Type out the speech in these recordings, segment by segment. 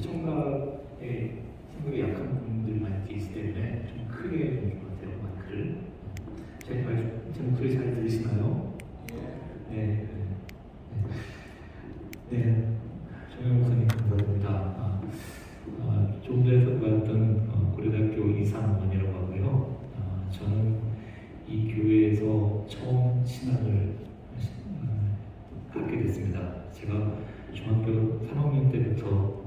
청각에 생각이 약한 분들이 많이 있기 때문에 좀 크게 좀 것 같아요. 마이크를. 제 목소리 잘 들리시나요? 네. 네. 정영 목사님 감사합니다. 조금 전에 소개했던 고려대학교 이상원이라고 하고요. 저는 이 교회에서 처음 신학을 갖게 됐습니다. 제가 중학교 3학년 때부터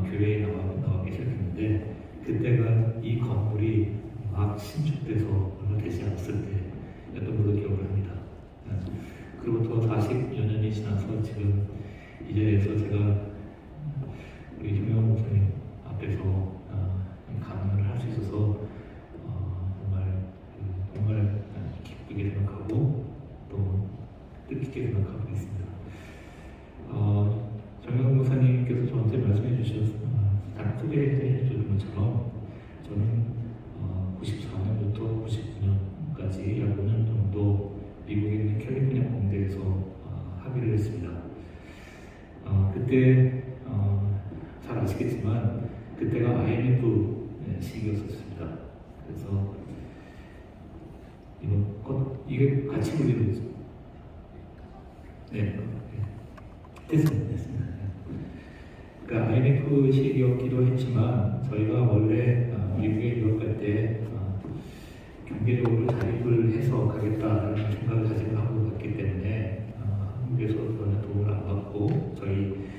교회에 나가기 시작했는데, 그때가 이 건물이 막 신축돼서 얼마 되지 않았을 때였던 걸로 기억을 합니다. 그로부터 40여 년이 지나서 지금 이 자리에서 제가 우리 정영 목사님 앞에서 강연을 할 수 있어서 정말 기쁘게 생각하고 또 뜻깊게 생각하고 있습니다. 정영 목사님께서 저한테 말씀해 주셔서 소개해 주신 것처럼 저는 94년부터 99년까지 약 5년 정도 미국에 있는 캘리포니아 공대에서 학위를 했습니다. 그때 잘 아시겠지만 그때가 IMF 시기였었습니다. 그래서 이게 같이 보기로 됐습니다. 그러니까 IMF 시기였기도 했지만 저희가 원래 미국에 유학갈 때 경제적으로 자립을 해서 가겠다라는 생각을 가지고 한국을 갔기 때문에 한국에서 그런 도움을 안 받고 저희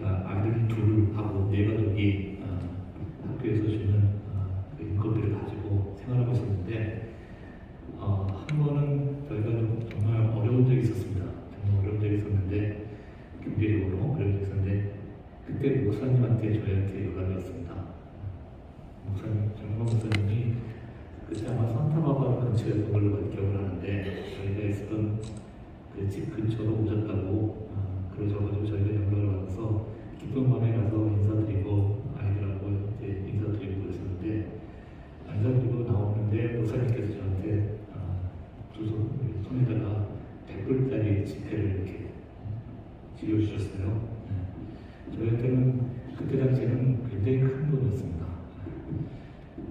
아이들 둘하고 네 가족이 학교에서 주는 그 인건비를 가지고 생활하고 있었는데 한 번은 저희가 정말 어려운 적이 있었습니다. 정말 어려운 적이 있었는데 경제적으로 그런 적이 있었는데 그때 목사님한테 저희한테 연락이 왔습니다. 정말 목사님이 그때 아마 산타바바라 근처였던 걸로 기억을 하는데 저희가 있었던 그 집 근처로 오셨다고 그러셔가지고 저희가 연락을 받아서 기쁜 마음에 가서 인사드리고 아이들하고 이제 인사드리고 그랬었는데 인사드리고 나오는데 목사님께서 저한테 두 손에다가 100불짜리 지폐를 이렇게 쥐어주셨어요. 저희한테는 그때 당시에는 굉장히 큰 돈이었습니다.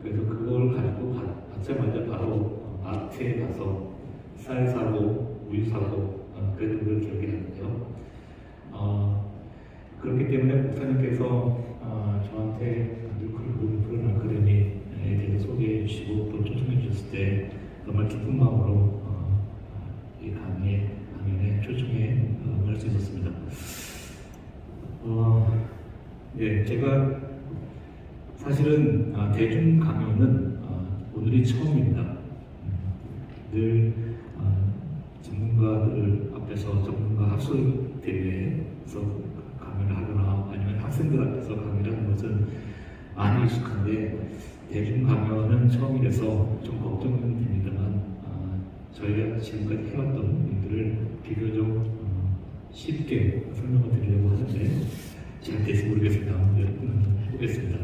그래서 그걸 가지고 받자마자 바로 마트에 가서 쌀 사고 우유 사고 그랬던 걸 기억이 나는데요. 그렇기 때문에 목사님께서 저한테 뉴클 아카데미에 대해서 소개해 주시고 또 초청해 주셨을 때 정말 기쁜 마음으로 이 강연에 초청해 갈 수 있었습니다. 제가 사실은 대중 강연은 오늘이 처음입니다. 늘 전문가들 앞에서 전문가 학술 대회에서 강연을 하거나 아니면 학생들 앞에서 강연을 하는 것은 많이 익숙한데 대중 강연은 처음이라서 좀 걱정은 됩니다만 저희가 지금까지 해왔던 일들을 비교적 쉽게 설명을 드리려고 하는데 잘 될지 모르겠습니다. 해보겠습니다.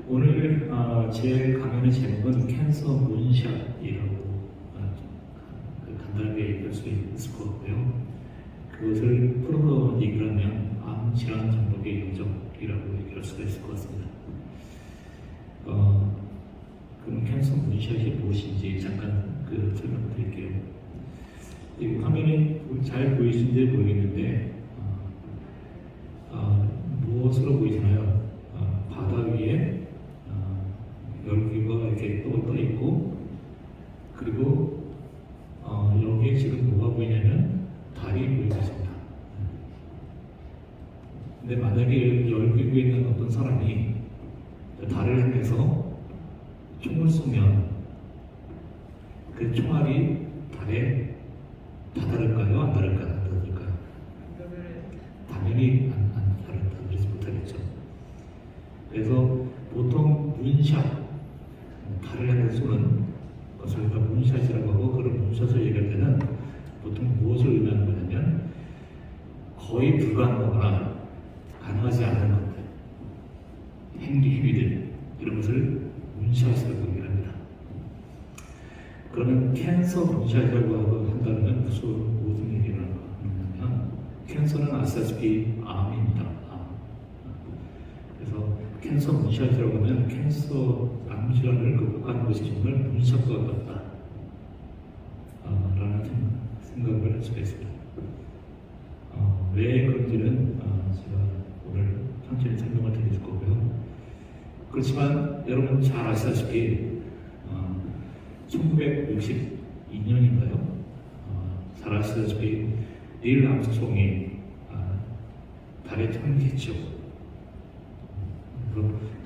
오늘 제 강연의 제목은 캔서 문샷이라고 간단하게 얘기할 수 있을 것 같고요. 그것을 풀어서 얘기를 하면 암 질환 정복의 요정이라고 얘기할 수가 있을 것 같습니다. 그럼 캔서 문샷이 무엇인지 잠깐 설명드릴게요. 이 화면이 잘 보이시는지 모르겠는데 무엇으로 보이시나요? 바다 위에 열기가 이렇게 떠 있고, 그리고 여기에 지금 뭐가 보이냐면 달이 보이고 있습니다. 근데 만약에 열기구에 있는 어떤 사람이 달을 향해서 총을 쏘면 그 총알이 달에 다다를까요? 안 다를까요? 당연히 안 다르지 못하겠죠. 그래서 보통 문샷, 달을 향해서 쏘는 것을 우리가 문샷이라고 하고, 그런 문샷을 얘기할 때는 보통 무엇을 의미하는 거냐면 거의 불가능하거나 가능하지 않은 것들, 행위들, 이런 것을 문샷이라고 얘기를 합니다. 그러면 캔서 문샷이라고 한다면 무슨 얘기를 하는 캔서는 아시다시피 암입니다. 그래서 캔서 문샷이라고 하면 캔서 암 질환을 극복하는 것이 정말 문샷과 같다 라는 생각을 할 수가 있습니다. 왜 그런지는 제가 오늘 천천히 설명을 드릴 거고요. 그렇지만 여러분 잘 아시다시피 1962년인가요? 잘 아시다시피 닐 암스트롱이 달에 착륙했죠.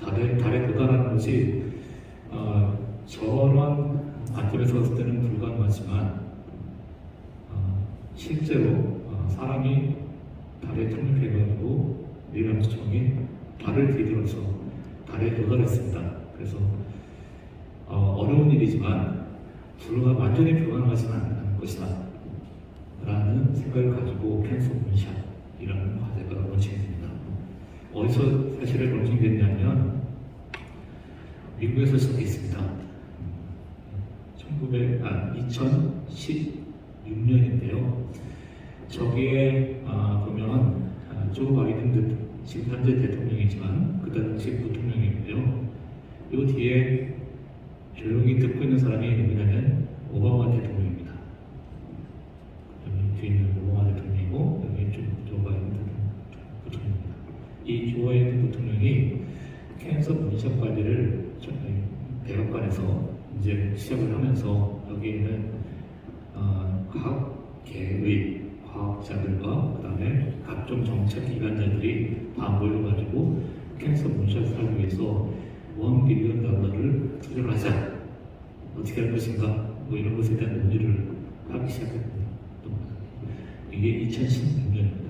달에 도달하는 것이 저런 관점에서 봤을 때는 불가능하지만 실제로 사람이 달에 착륙해가지고 닐 암스트롱이 발을 디뎌서 달에 도달했습니다. 그래서 어려운 일이지만 완전히 불가능하지는 않을 것이다 라는 생각을 가지고 캔서 문샷이라는 과제가 론칭됩니다. 어디서 사실을 론칭됐냐면 미국에서 시작했습니다. 2016년인데요. 저기에 보면 조 바이든 지금 현재 대통령이지만 그때 당시 부통령이고요. 이 뒤에 조용히 듣고 있는 사람이 누구냐면 오바마 대통령입니다. 여기 뒤에 있는 오바마 대통령이고 여기 조 바이든 부통령입니다. 이 조 바이든 부통령이 캔서 문샷 관리를 백악관에서 이제 시작을 하면서 여기에는 각 개의 과학자들과 그 다음에 각종 정책기관자들이 다 모여가지고 캔서 문샷을 하기 위해서 $1 빌리언을 투자를 하자. 어떻게 할 것인가? 뭐 이런 것에 대한 논의를 하기 시작했던 겁니다. 이게 2016년입니다.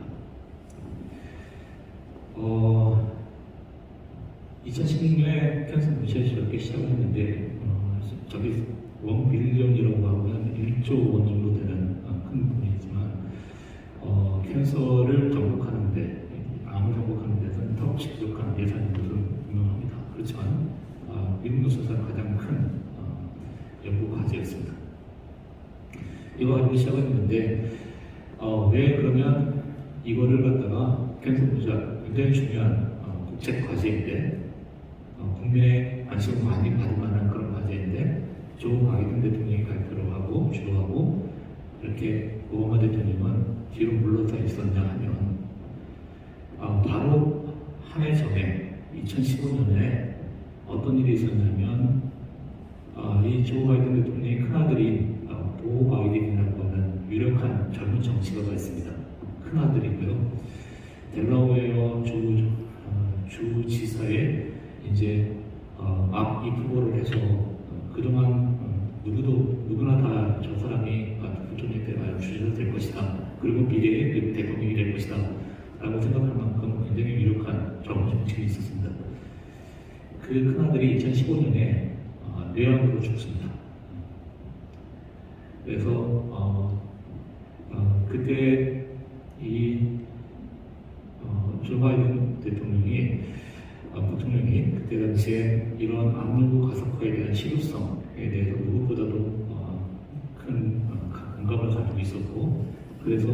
2016년에 캔서 문샷이 이렇게 시작을 했는데 저기 $1 빌리언이라고 하면 1조 원 정도 되는 큰 돈이지만 캔서를 정복하는데 암을 정복하는 데서는 더없이 부족한 예산인 것으로 유명합니다. 그렇지만 미국 역사상 가장 큰 연구 과제였습니다. 이거 가지고 시작했는데 왜 그러면 이거를 갖다가 캔서 문샷 굉장히 중요한 국책 과제인데 국민의 관심을 많이 받을 만한 그런 과제인데 조 바이든 대통령이 발표를 하고 주도하고 이렇게 오바마 대통령은 뒤로 물러서 있었냐 하면 바로 한 해 전에 2015년에 어떤 일이 있었냐면 이 조 바이든 대통령의 큰아들이 보 바이든이라고 하는 유력한 젊은 정치가가 있습니다. 큰아들이고요. 델라웨어 주지사에 이제 이 후보를 해서 그동안 누구나 다 저 사람이 부통령이 주지사 될 것이다. 그리고 미래의 대통령이 될 것이다. 라고 생각할 만큼 굉장히 유력한 젊은 정치인이 있었습니다. 그 큰아들이 2015년에 뇌암으로 죽습니다. 그래서 그때 조 바이든 부통령이 그때 당시에 이런 암연구 가속화에 대한 실효성에 대해서 누구보다도 큰 공감을 가지고 있었고, 그래서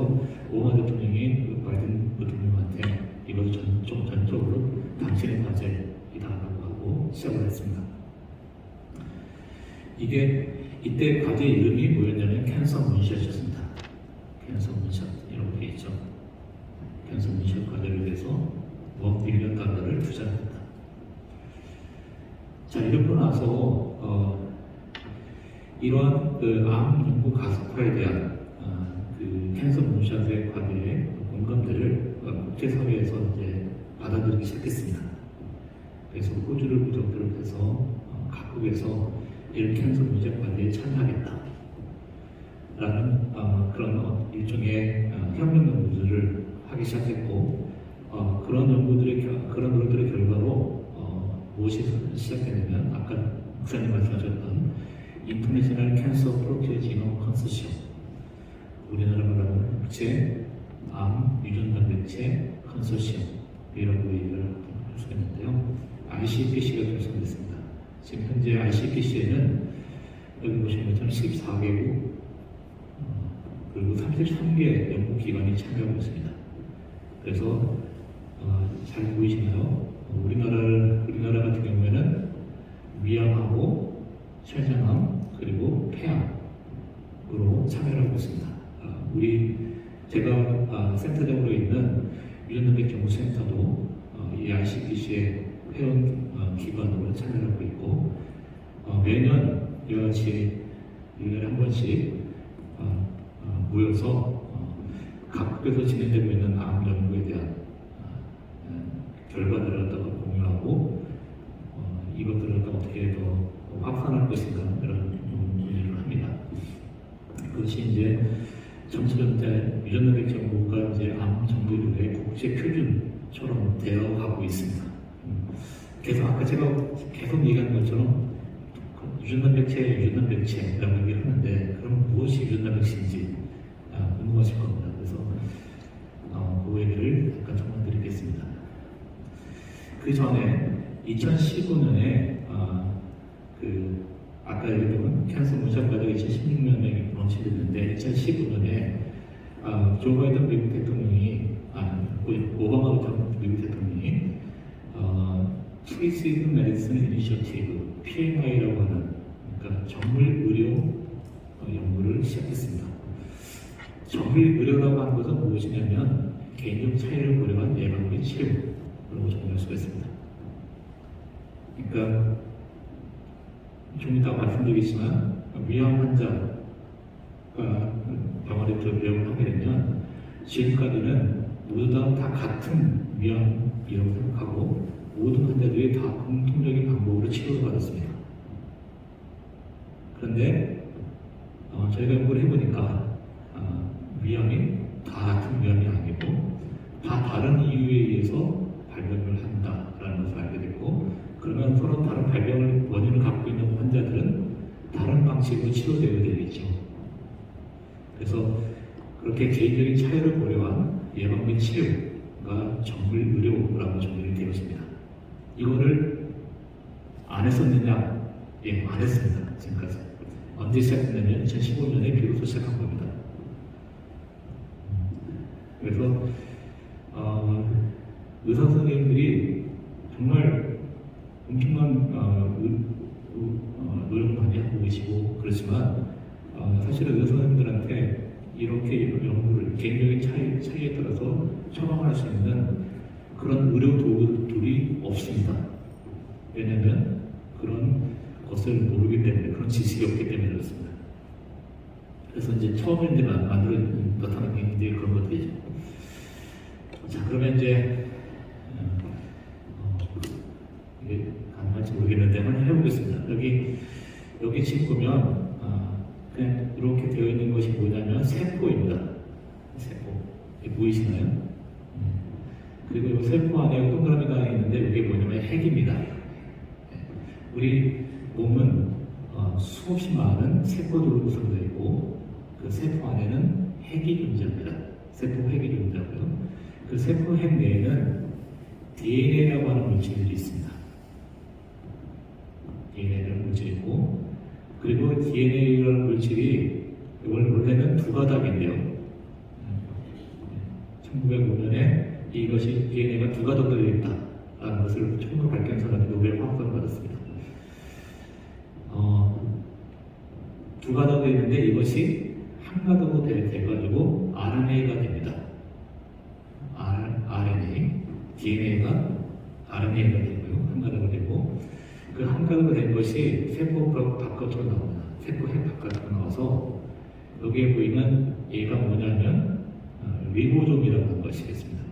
오바마 대통령이 그 바이든 부통령한테 이걸 좀 전적으로 당신의 과제이다라고 하고 시작을 했습니다. 이때 과제 이름이 뭐였냐면 캔서 문샷이었습니다. 캔서 문샷이라고 되어 있죠. 캔서 문샷 과제를 위해서 $1 빌리언 투자했다. 자, 이러고 나서 이러한 암 연구 가속화에 대한 그 캔서 문샷의 과제의 공감대를 국제사회에서 이제 받아들이기 시작했습니다. 그래서 호주를 부적들을 해서 각국에서 이 캔서 문샷 과제에 참여하겠다 라는 그런 일종의 협력 연구들을 하기 시작했고, 그런 노력들의 결과로 무엇이 시작되냐면 아까 목사님 말씀하셨던 인터내셔널 캔서 프로젝트 지노 컨소시엄, 우리나라 말하는 국제 암 유전 단백체 컨소시엄이라고 얘기를 할 수가 있는데요. ICPC가 결성됐습니다. 지금 현재 ICPC에는 여기 보시는 것처럼 14개국 그리고 33개 연구기관이 참여하고 있습니다. 그래서 잘 보이시나요? 우리나라 같은 경우에는 위암하고 췌장암 그리고 폐암으로 참여를 하고 있습니다. 제가 센터장으로 있는 유전단백연구센터도 이 ICPC의 회원 기관으로 참여를 하고 있고 매년 이와 같이 1년에 한 번씩 모여서 각국에서 진행되고 있는 암 연구에 대한 결과들을 갖다가 공유하고 이것들을 갖다가 어떻게 더 확산할 것인가 이런 논의를 합니다. 그것이 이제 점차적으로 유전단백 연구가 이제 암 정보교의 국제 표준처럼 되어가고 있습니다. 그래서 아까 제가 계속 얘기한 것처럼 유전단백체라고 얘기를 하는데 그럼 무엇이 유전단백체인지 궁금하실 겁니다. 그래서 그 얘기를 잠깐 설명드리겠습니다. 그 전에 2015년에 아까 얘기했던 캔서 문샷과정 2016년에 런치됐는데 2015년에 조 바이든 미국 대통령이 오바마 미국 대통령이 프리시즌 메디슨 이니셔티브 PMI라고 하는 그러니까 정밀 의료 연구를 시작했습니다. 정밀 의료라고 하는 것은 무엇이냐면 개인적 차이를 고려한 예방 및 치료라고 정의할 수가 있습니다. 그러니까 좀 이따 말씀드리겠지만 위암 환자가 병원에 들어병을 하게 되면 지금까지는 모두 다 같은 위암이라고 생각하고 모든 환자들이 다 공통적인 방법으로 치료를 받았습니다. 그런데 저희가 연구를 해보니까 위암이 다 같은 위암이 아니고 다 다른 이유에 의해서 발병을 한다라는 것을 알게 됐고 그러면 서로 다른 발병을 원인을 갖고 있는 환자들은 다른 방식으로 치료되어야 되겠죠. 그래서 그렇게 개인적인 차이를 고려한 예방 및 치료가 정밀 의료라고 정의를 되었습니다. 이거를 안 했었느냐? 예, 안 했습니다. 지금까지. 언제 시작했냐면 2015년에 비로소 시작한 겁니다. 그래서 의사 선생님들이 정말 엄청난 노력을 많이 하고 계시고 그렇지만 사실은 의사 선생님들한테 이렇게 연구를 개인적인 차이에 따라서 처방할 수 있는 그런 의료 도구들이 없습니다. 왜냐하면 그런 것을 모르기 때문에 그런 지식이 없기 때문에 그렇습니다. 그래서 이제 처음에 이제 나타나는 게 그런 것들이죠. 자, 그러면 이제 이게 가능할지 모르겠는데 한번 해보겠습니다. 여기 지금 보면 그냥 이렇게 되어 있는 것이 뭐냐면 세포입니다. 세포. 보이시나요? 그리고 이 세포 안에 동그라미가 있는데 이게 뭐냐면 핵입니다. 우리 몸은 수없이 많은 세포들로 구성되어 있고 그 세포 안에는 핵이 존재합니다. 세포 핵이 존재하고요. 그 세포 핵 내에는 DNA라고 하는 물질들이 있습니다. DNA라는 물질이 있고 그리고 DNA라는 물질이 원래는 두 가닥인데요. 1905년에 이것이 DNA가 두 가닥으로 되어 있다라는 것을 처음으로 밝힌 사람이 노벨 화학상을 받았습니다. 두 가닥으로 있는데 이것이 한 가닥으로 돼가지고 RNA가 됩니다. RNA, DNA가 RNA가 되고요. 한 가닥으로 되고 그 한 가닥으로 된 것이 세포 바깥으로 나옵니다. 세포 핵 바깥으로 나와서 여기에 보이는 얘가 뭐냐면 리보좀이라는 하는 것이겠습니다.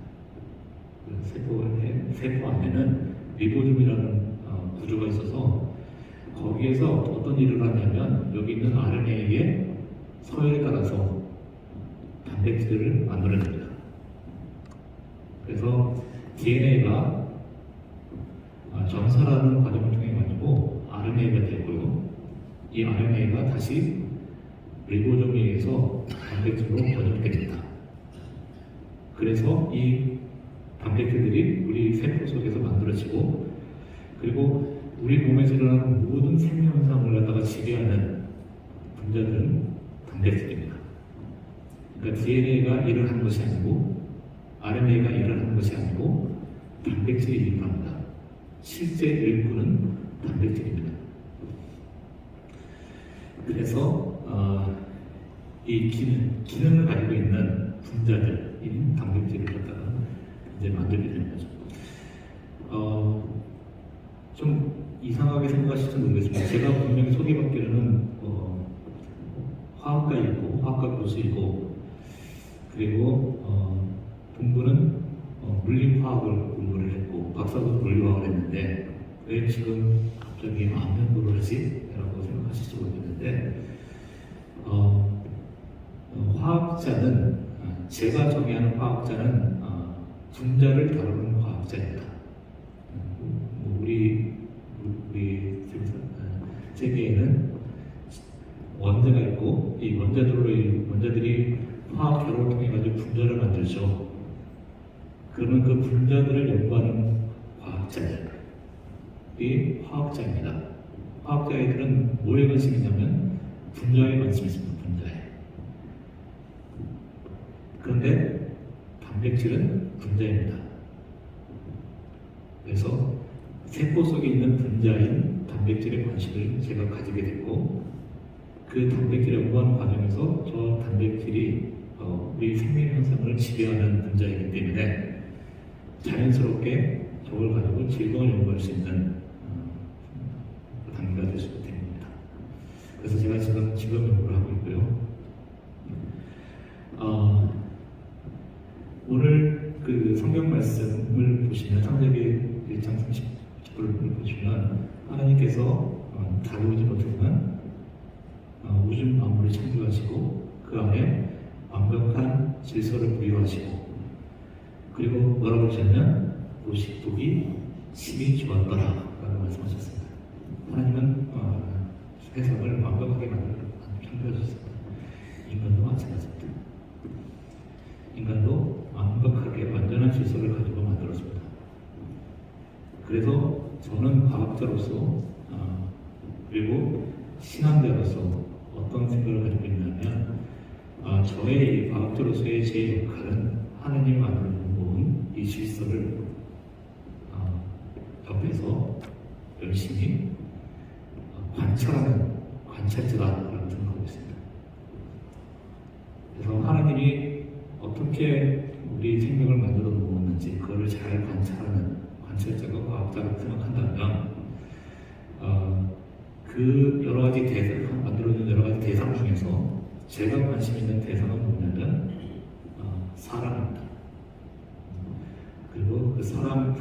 세포 안에는 리보좀이라는 구조가 있어서 거기에서 어떤 일을 하냐면 여기 있는 RNA의 서열에 따라서 단백질을 만들어냅니다. 그래서 DNA가 전사라는 과정을 통해 가지고 RNA가 되고요. 이 RNA가 다시 리보좀에 의해서 단백질로 번역됩니다. 그래서 이 단백질들이 우리 세포 속에서 만들어지고 그리고 우리 몸에서 일어나는 모든 생명현상을 갖다가 지배하는 분자들은 단백질입니다. 그러니까 DNA가 일을 하는 것이 아니고 RNA가 일을 하는 것이 아니고 단백질이 일을 합니다. 실제 일꾼은 단백질입니다. 그래서 이 기능을 가지고 있는 분자들인 단백질을 갖다가 이제 만들게 되는 거죠. 좀 이상하게 생각하실지 모르겠습니다. 제가 분명히 소개받기로는 화학과이고 화학과 교수이고 그리고 본부는 물리화학을 공부를 했고 박사도 물리화학을 했는데 왜 지금 갑자기 암연구를 하지? 라고 생각하실지 모르겠는데 화학자는 제가 정의하는 화학자는 분자를 다루는 화학자입니다. 우리 세계에는 원자가 있고 이 원자들이 화학 결합을 통해 가지고 분자를 만들죠. 그러면 그 분자들을 연구하는 과학자들이 화학자입니다. 화학자애들은 뭐에 관심이 있냐면 분자에 관심이 있습니다. 분자에. 그런데 단백질은 분자입니다. 그래서 세포 속에 있는 분자인 단백질에 관심을 제가 가지게 됐고 그 단백질을 연구하는 과정에서 저 단백질이 우리 생명 현상을 지배하는 분자이기 때문에 자연스럽게 저걸 가지고 즐거운 연구할 수 있는 단계가 될 수 있게 됩니다. 그래서 제가 지금 직업 연구를 하고 있고요. 오늘 그 성경 말씀을 보시면 창세기 1장 30절을 보시면 하나님께서 다루지 못했지만 우주 만물을 창조하시고 그 안에 완벽한 질서를 부여하시고 그리고 뭐라고 하셨냐면 보기 심히 좋았더라 라고 말씀하셨습니다. 하나님은 세상을 완벽하게 창조하셨습니다. 인간도 마찬가지입니다. 인간도 완벽하게 완전한 질서를 가지고 만들었습니다. 그래서 저는 과학자로서 그리고 신앙자로서 어떤 생각을 가지고 있냐면 저의 과학자로서의 제 역할은 하나님이 만들어 놓은 이 질서를 옆에서 열심히 관찰하는 관찰자라고 생각하고 있습니다. 그래서 하나님이 어떻게 우리 생명을 만들어 놓았는지 그거를 잘 관찰하는 관찰자가 과학자라고 생각한다면 그 여러 가지 만들어진 여러 가지 대상 중에서 제가 관심 있는 대상은 뭐냐면 사람입니다. 그리고 그 사람이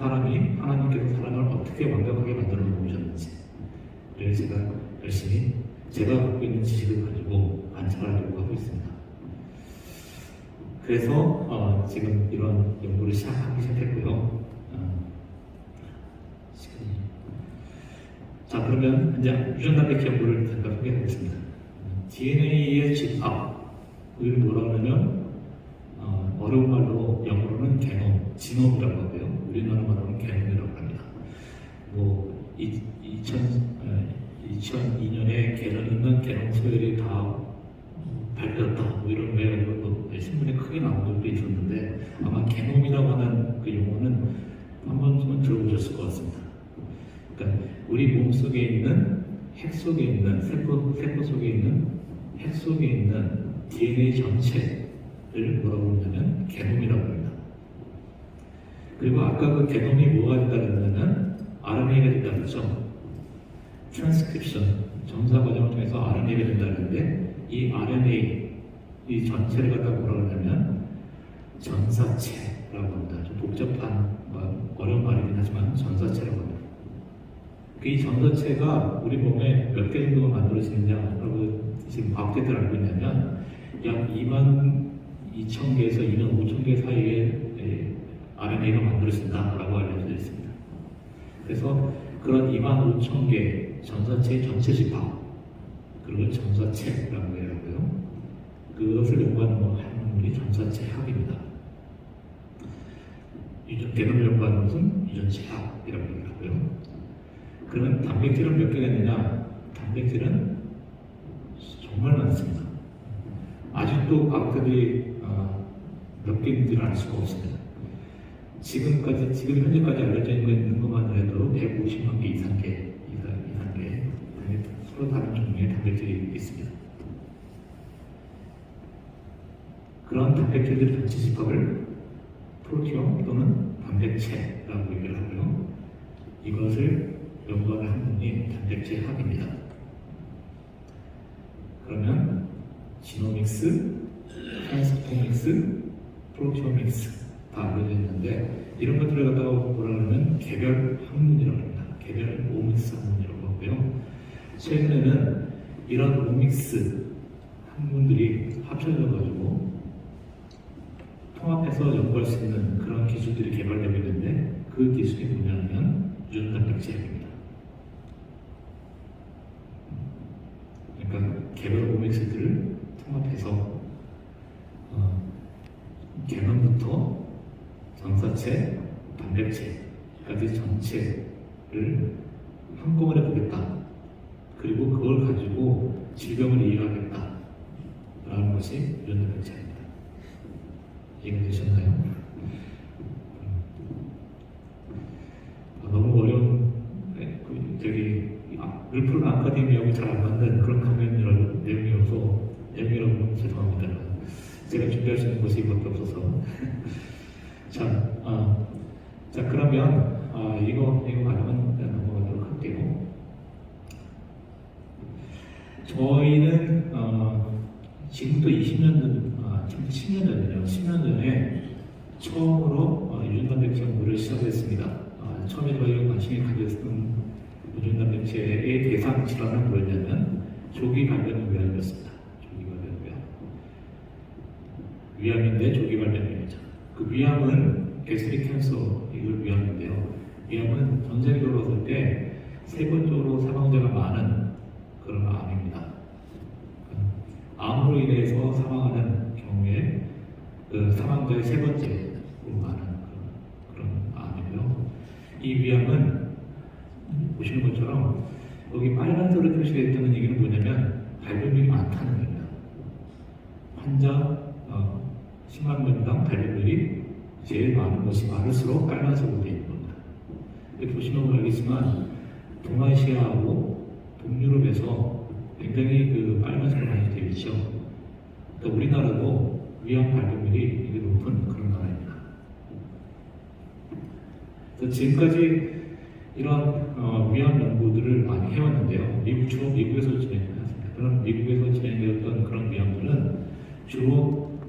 하나님께서 사람을 어떻게 완벽하게 만들어 놓으셨는지 그래서 제가 열심히 제가 갖고 있는 지식을 가지고 관찰하려고 하고 있습니다. 그래서 지금 이런 연구를 하기 시작했고요. 자, 그러면 이제 유전단백 연구를 잠깐 소개하겠습니다. DNA의 집합, 이걸 뭐라고 하냐면 어려운 말로 영어로는 게놈, 지놈이라고 하고요. 우리나라 말로는 게놈이라고 합니다. 2002년에 있는 게놈 소열이 다 발표했다. 이런 외우고 신문에 크게 나온 적도 있었는데 아마 게놈이라고 하는 그 용어는 한 번쯤은 들어보셨을 것 같습니다. 그러니까 우리 몸 속에 있는 핵 속에 있는 세포 속에 있는 핵 속에 있는 DNA 전체를 뭐라고 하냐면 게놈이라고 합니다. 그리고 아까 그 게놈이 뭐가 된다 그랬냐면 RNA가 된다 그랬죠. 트랜스크립션 전사 과정을 통해서 RNA가 된다 그랬는데 이 RNA 이 전체를 갖다 뭐라고 하냐면 전사체라고 합니다. 좀 복잡한 어려운 말이긴 하지만 전사체라고 합니다. 이 전사체가 우리 몸에 몇 개 정도가 만들어지느냐라고 지금 과학자들 알고 있냐면 약 22,000개에서 25,000개 사이에 RNA가 만들어진다라고 알려져 있습니다. 그래서 그런 25,000개 전사체의 전체 집합 그걸 전사체라고 하고요. 그것을 연구하는 학문이 전사체학입니다. 게놈을 연구하는 것은 유전체학이라고 하고요. 그러면 단백질은 몇 개가 있느냐? 단백질은 정말 많습니다. 아직도 과학자들이 몇 개인지를 알 수가 없습니다. 지금 현재까지 알려져 있는 것만 해도 150만 개 이상의 서로 다른 종류의 단백질이 있습니다. 그런 단백질들 전체 집합을 프로티옴 또는 단백체라고 얘기를 하고요. 이것을 연구하는 학문이 단백질학입니다. 그러면 지노믹스, 트랜스크리പ്토믹스, 프로티오믹스 다 알려져 있는데 이런 것들을 갖다가 뭐라 하면 개별 학문이라고 합니다. 개별 오믹스 학문이라고 하고요. 최근에는 이런 오믹스 학문들이 합쳐져 가지고 통합해서 연구할 수 있는 그런 기술들이 개발되고 있는데 그 기술이 뭐냐면 유전단백질학입니다. 그러니까 개별 오믹스들을 통합해서 개념부터 전사체, 단백질까지 전체를 한꺼번에 보겠다. 그리고 그걸 가지고 질병을 이해하겠다. 라는 것이 유전단백질입니다. 이해가 되셨나요? 너무 어려운 율플 아카데미하고 잘 안 맞는 그런 내용이라고 죄송합니다. 제가 준비할 수 있는 것이 이것밖에 없어서 자 그러면 이거 가능은 넘어가도록 할게요. 저희는 지금부터 20년 전, 10년 전이네요. 10년 전에 처음으로 유전단백질 연구를 시작했습니다. 처음에 저희가 관심이 가졌던 유전단백질의 대상 질환은 뭐였냐면 조기 발병 위암이었습니다. 조기 발병 위암. 위암인데 조기 발병 위암이죠. 그 위암은 게스트릭 캔서 이걸 위암인데요. 위암은 전 세계적으로 봤을 때 세 번째로 사망자가 많은 그런 암입니다. 암으로 인해서 사망하는 경우에 그 사망자의 세 번째로 많은 그런 암이고요. 이 위암은 보시는 것처럼 여기 빨간색으로 표시되어 있다는 얘기는 뭐냐면 발병률이 많다는 얘기입니다. 환자 10만 명당 발병률이 제일 많은 것이 많을수록 빨간색으로 되어 있는 겁니다. 보시면 알겠지만 동아시아하고 동유럽에서 굉장히 그 빨간색으로 많이 되어 있죠. 그러니까 우리나라도 위암 발병률이 되게 높은 그런 나라입니다. 그래서 지금까지 이런 위암 연구들을 많이 해왔는데요. 주로 미국에서 진행했습니다. 그런 미국에서 진행되었던 그런 위암들은 주로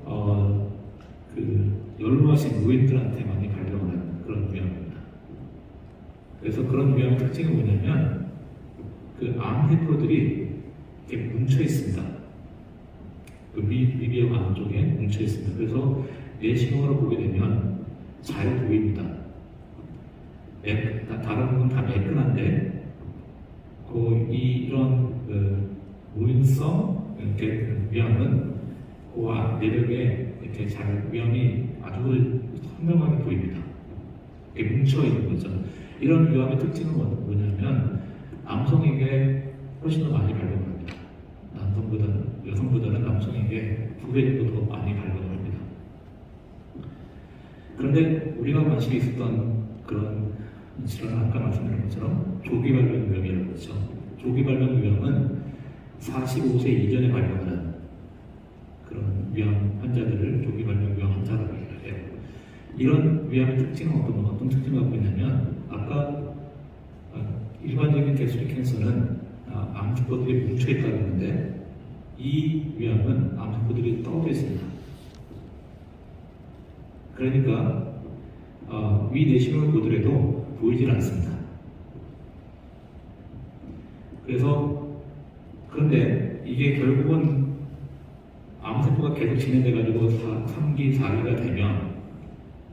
그 연로하신 노인들한테 많이 발병하는 그런 위암입니다. 그래서 그런 위암의 특징이 뭐냐면 그 암세포들이 이렇게 뭉쳐 있습니다. 그 미비암 안쪽에 뭉쳐 있습니다. 그래서 내시경으로 보게 되면 잘 보입니다. 다른 건 다 매끈한데 이런 무인성 위암은 그 내벽에 이렇게 위암이 아주 선명하게 보입니다. 이렇게 뭉쳐 있는 거죠. 이런 위암의 특징은 뭐냐면 남성에게 훨씬 더 많이 발병합니다. 여성보다는 남성에게 2배 정도 더 많이 발병을 합니다. 그런데 우리가 관심이 있었던 그런 질환은 아까 말씀드린 것처럼 조기 발병 위암이라고 하죠. 조기 발병 위암은 45세 이전에 발병하는 그런 위암 환자들을 조기 발병 위암 환자라고 해요. 이런 위암의 특징은 어떤 특징을 갖고 있냐면 아까 일반적인 게스트릭 캔서는 암세포들이 뭉쳐있다고 했는데 이 위암은 암세포들이 떨어져 있습니다. 그러니까 위 내시경을 보더라도 보이질 않습니다. 그런데 이게 결국은 암세포가 계속 진행돼가지고 3기, 4기가 되면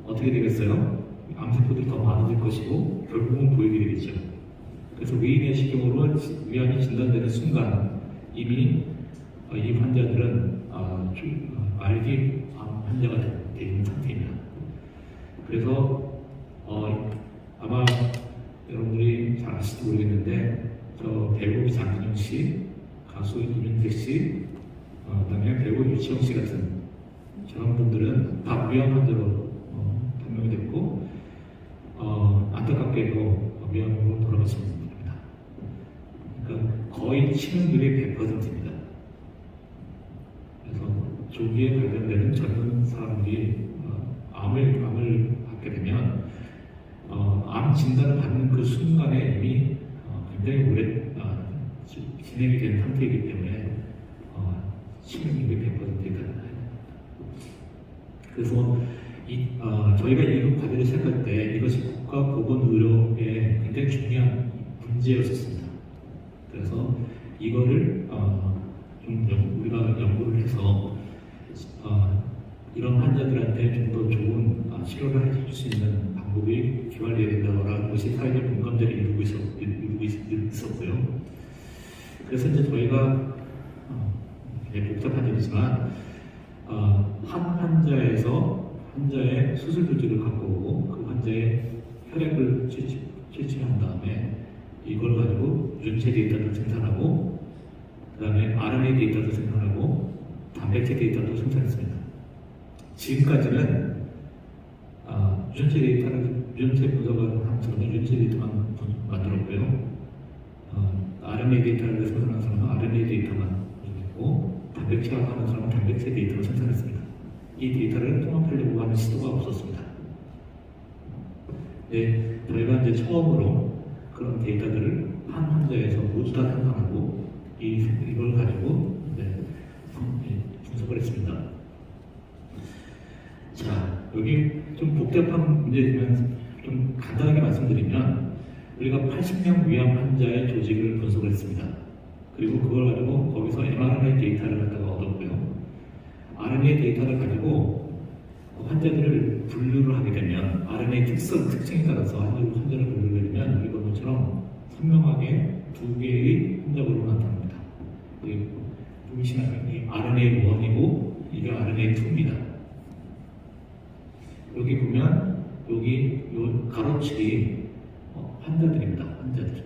어떻게 되겠어요? 암세포들이 더 많아질 것이고 결국은 보이게 되겠죠. 그래서 위 내시경으로 위암이 진단되는 순간 이미 이 환자들은 말기 암 환자가 되어 있는 상태입니다. 그래서 아마 여러분들이 잘 아실지 모르겠는데 배우 장근영 씨, 가수 이민택 씨, 그다음에 배우 유치영 씨 같은 저런 분들은 다 위암 환자로 판명이 됐고 위험으로 돌아가시는 분입니다. 그러니까 거의 치명률이 100%입니다. 그래서 조기에 발견되는 젊은 사람들이 암을 받게 되면 암 진단을 받는 그 순간에 이미 굉장히 오래 진행이 된 상태이기 때문에 치명률이 100%이다. 그래서 저희가 이 과제를 시작할 때 이것이 국가보건의료의 굉장히 중요한 문제였었습니다. 그래서 이거를 좀 우리가 연구를 해서 이런 환자들한테 좀 더 좋은 치료를 해줄 수 있는 방법이 개발되어야 된다라는 것이 사회적 공감대를 이루고 있었고요. 그래서 이제 저희가 복잡한 일이지만 한 환자의 수술 조직을 갖고 오고 그 환자의 혈액을 채취한 다음에 이걸 가지고 유전체 데이터를 생산하고 그 다음에 RNA 데이터도 생산하고 단백질 데이터도 생산했습니다. 지금까지는 유전체 분석을 한 사람은 유전체 데이터만 만들었고요. RNA 데이터를 생산하는 사람은 RNA 데이터만 만들었고 단백질학 하는 사람은 단백질 데이터를 생산했습니다. 이 데이터를 통합하려고 하는 시도가 없었습니다. 네, 저희가 이제 처음으로 그런 데이터들을 한 환자에서 모두 다 생산하고 이걸 가지고 분석을 했습니다. 자, 여기 좀 복잡한 문제지만 좀 간단하게 말씀드리면 우리가 80명 위암 환자의 조직을 분석을 했습니다. 그리고 그걸 가지고 거기서 mRNA 데이터를 갖다가 얻었고요. RNA 데이터를 가지고 환자들을 분류를 하게 되면 RNA 특징에 따라서 환자를 분류를 하면 여기 본 것처럼 선명하게 두 개의 환자그룹으로 나타납니다. 보시면 이 RNA1이고 이게 RNA2입니다. 여기 보면 여기 요 가로칠이 환자들입니다. 환자들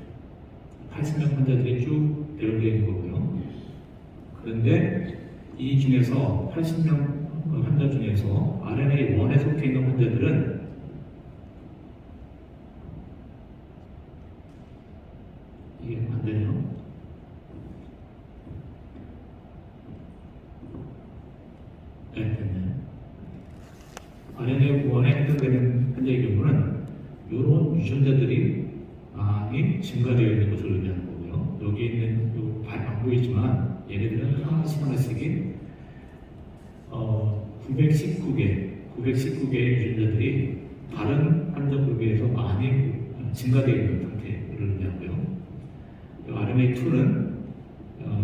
80명 환자들이 쭉 되어 있는 거고요. 그런데 이 중에서 80명 환자 중에서 RNA1에 속해 있는 환자들은 이게 안 되네요. 네, 됐네. RNA1에 해당되는 환자의 경우는 이런 유전자들이 많이 증가되어 있는 것을 의미하는 거고요. 여기 있는 안 보이지만 얘네들은 하나씩이 919개의 유전자들이 다른 환자 그룹에서 많이 증가되어 있는 상태를 의미하고요. RNA2는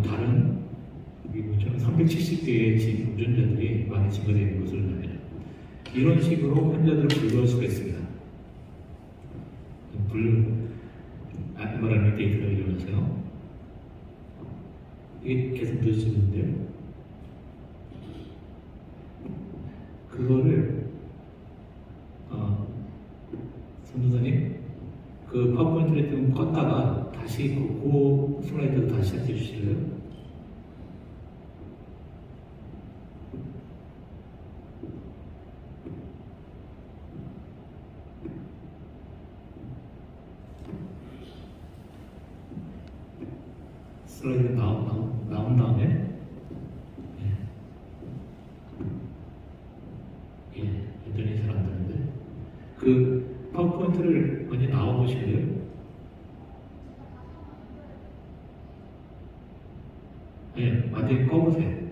다른 370개의 유전자들이 많이 증가되어 있는 것을 의미합니다. 이런 식으로 환자들을 분류할 수가 있습니다. mRNA 데이터를 이용해서요. 이게 계속 늦어지는데요. 그거를 선생님 그 파워포인트를 좀 껐다가 다시 그 슬라이드를 다시 시작해 주실래요? 슬라이드 나온 다음에 여전히 잘 안 되는데 그 파워포인트를 먼저 나와 보실래요? 네, 완전히 꺼보세요.